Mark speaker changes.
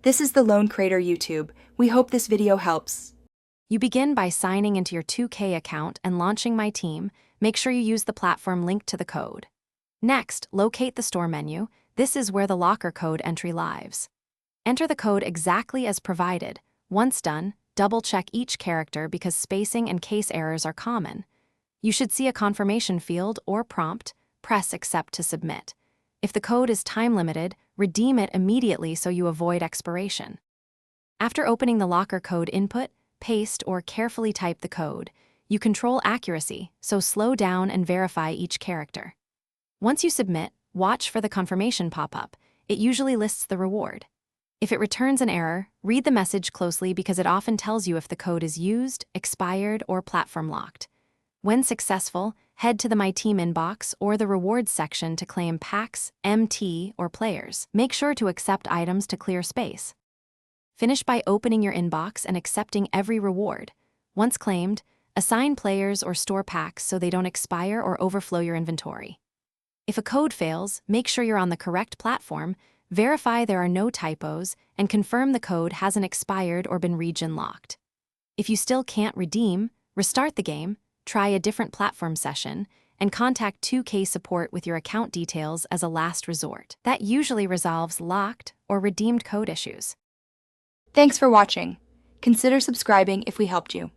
Speaker 1: This is the Lone Creator YouTube. We hope this video helps.
Speaker 2: You begin by signing into your 2K account and launching Myteam. Make sure you use the platform linked to the code. Next, locate the store menu. This is where the locker code entry lives. Enter the code exactly as provided. Once done, double-check each character because spacing and case errors are common. You should see a confirmation field or prompt. Press Accept to submit. If the code is time-limited, redeem it immediately so you avoid expiration. After opening the locker code input, paste or carefully type the code. You control accuracy, so slow down and verify each character. Once you submit, watch for the confirmation pop-up. It usually lists the reward. If it returns an error, read the message closely because it often tells you if the code is used, expired, or platform locked. When successful, head to the Myteam inbox or the rewards section to claim packs, MT, or players. Make sure to accept items to clear space. Finish by opening your inbox and accepting every reward. Once claimed, assign players or store packs so they don't expire or overflow your inventory. If a code fails, make sure you're on the correct platform, verify there are no typos, and confirm the code hasn't expired or been region locked. If you still can't redeem, restart the game, try a different platform session, and contact 2K support with your account details as a last resort. That usually resolves locked or redeemed code issues.
Speaker 1: Thanks for watching. Consider subscribing if we helped you.